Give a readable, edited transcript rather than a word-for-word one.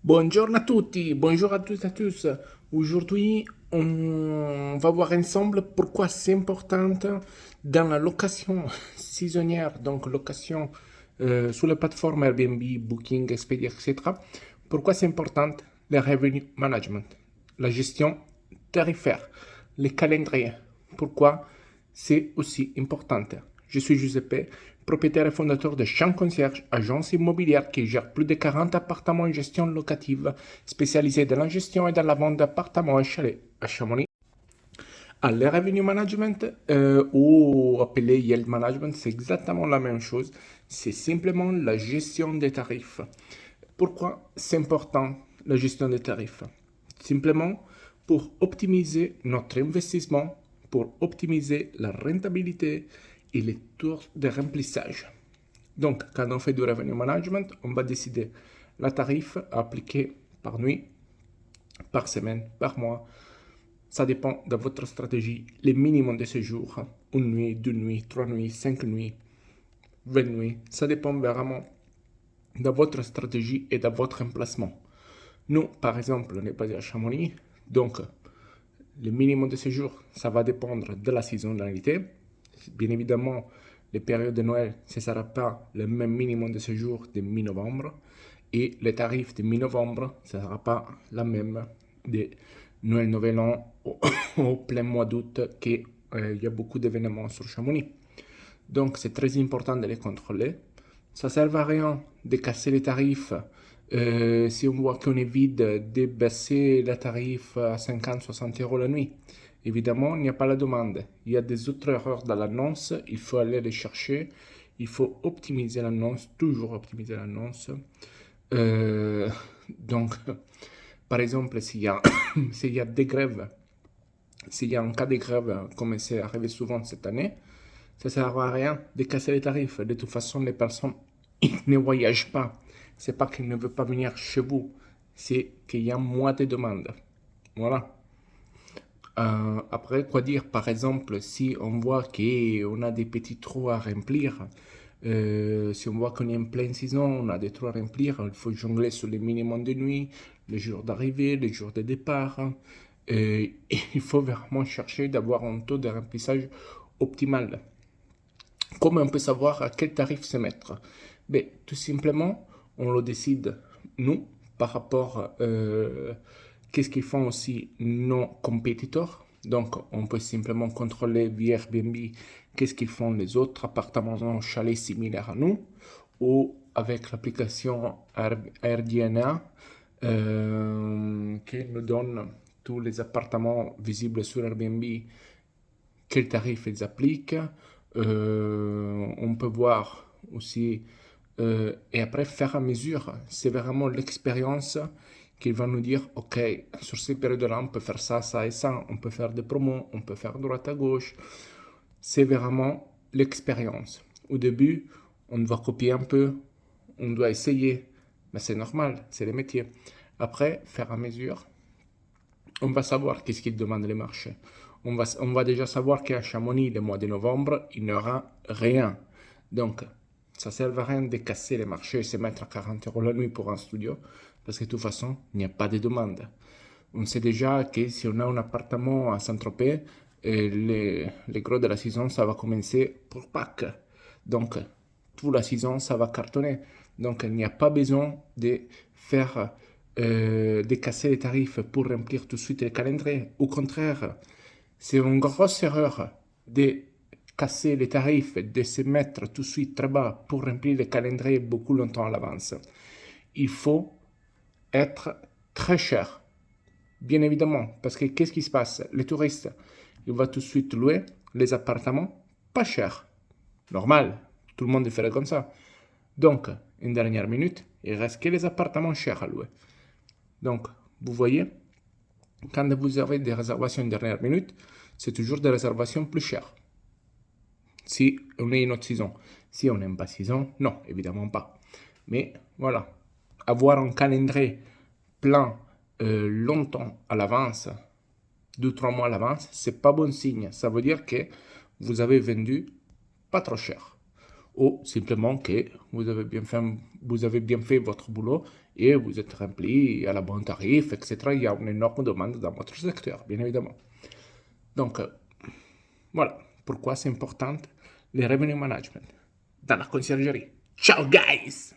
Bonjour à tutti, bonjour à toutes et à tous. Aujourd'hui, on va voir ensemble pourquoi c'est important dans la location saisonnière, donc location sur les plateformes Airbnb, Booking, Expedia, etc. Pourquoi c'est important le revenue management, la gestion tarifaire, les calendriers. Pourquoi c'est aussi important. Je suis Giuseppe, propriétaire et fondateur de Champ Concierge, agence immobilière qui gère plus de 40 appartements en gestion locative, spécialisée dans la gestion et dans la vente d'appartements et chalets à Chamonix. Le revenue management ou appelé yield management, c'est exactement la même chose. C'est simplement la gestion des tarifs. Pourquoi c'est important la gestion des tarifs? Simplement pour optimiser notre investissement, pour optimiser la rentabilité et les taux de remplissage. Donc, quand on fait du revenue management, on va décider la tarif à appliquer par nuit, par semaine, par mois. Ça dépend de votre stratégie, le minimum de séjours, une nuit, deux nuits, trois nuits, cinq nuits, 20 nuits. Ça dépend vraiment de votre stratégie et de votre emplacement. Nous, par exemple, on est basé à Chamonix, donc le minimum de séjour, ça va dépendre de la saisonnalité. Bien évidemment, les périodes de Noël, ce ne sera pas le même minimum de séjour de mi-novembre. Et les tarifs de mi-novembre, ce ne sera pas la même de Noël, Nouvel An au plein mois d'août qu'il y a beaucoup d'événements sur Chamonix. Donc, c'est très important de les contrôler. Ça ne sert à rien de casser les tarifs si on voit qu'on est vide, de baisser le tarif à 50-60 euros la nuit. Évidemment, il n'y a pas la demande. Il y a des autres erreurs dans l'annonce. Il faut aller les chercher. Il faut optimiser l'annonce, toujours optimiser l'annonce. Euh, donc, par exemple, s'il y a des grèves, s'il y a un cas de grève, comme c'est arrivé souvent cette année, ça ne sert à rien de casser les tarifs. De toute façon, les personnes ne voyagent pas. C'est pas qu'ils ne veulent pas venir chez vous, c'est qu'il y a moins de demandes. Voilà. Après, quoi dire? Par exemple, si on voit qu'on a des petits trous à remplir, si on voit qu'on est en pleine saison, on a des trous à remplir, il faut jongler sur les minimums de nuit, les jours d'arrivée, les jours de départ. Et il faut vraiment chercher d'avoir un taux de remplissage optimal. Comment on peut savoir à quel tarif se mettre? Ben, tout simplement, on le décide nous par rapport qu'est-ce qu'ils font aussi nos compétiteurs. Donc, on peut simplement contrôler via Airbnb qu'est-ce qu'ils font les autres appartements en chalet similaires à nous ou avec l'application AirDNA qui nous donne tous les appartements visibles sur Airbnb, quel tarif ils appliquent. On peut voir aussi, et après faire à mesure, c'est vraiment l'expérience qui va nous dire, ok, sur ces périodes-là, on peut faire ça, ça et ça, on peut faire des promos, on peut faire droite à gauche. C'est vraiment l'expérience. Au début, on doit copier un peu, on doit essayer, mais c'est normal, c'est le métier. Après, faire à mesure, on va savoir qu'est-ce qu'il demande les marchés. On va déjà savoir qu'à Chamonix, le mois de novembre, il n'y aura rien. Donc, ça ne sert à rien de casser les marchés et se mettre à 40 euros la nuit pour un studio, parce que de toute façon, il n'y a pas de demande. On sait déjà que si on a un appartement à Saint-Tropez, les gros de la saison, ça va commencer pour Pâques. Donc, toute la saison, ça va cartonner. Donc, il n'y a pas besoin de faire, de casser les tarifs pour remplir tout de suite les calendriers. Au contraire, c'est une grosse erreur de casser les tarifs, de se mettre tout de suite très bas pour remplir les calendriers beaucoup longtemps à l'avance. Il faut être très cher. Bien évidemment, parce que qu'est-ce qui se passe? Les touristes, ils vont tout de suite louer les appartements pas chers. Normal, tout le monde ferait comme ça. Donc, une dernière minute, il reste que les appartements chers à louer. Donc, vous voyez, quand vous avez des réservations de dernière minute, c'est toujours des réservations plus chères. Si on est une autre saison. Si on n'aime pas saison, non, évidemment pas. Mais voilà, avoir un calendrier plein longtemps à l'avance, 2-3 mois à l'avance, c'est pas bon signe. Ça veut dire que vous avez vendu pas trop cher. Ou simplement que vous avez bien fait votre boulot et vous êtes rempli à la bonne tarif, etc. Il y a une énorme demande dans votre secteur, bien évidemment. Donc, voilà pourquoi c'est important le revenue management dans la conciergerie. Ciao, guys!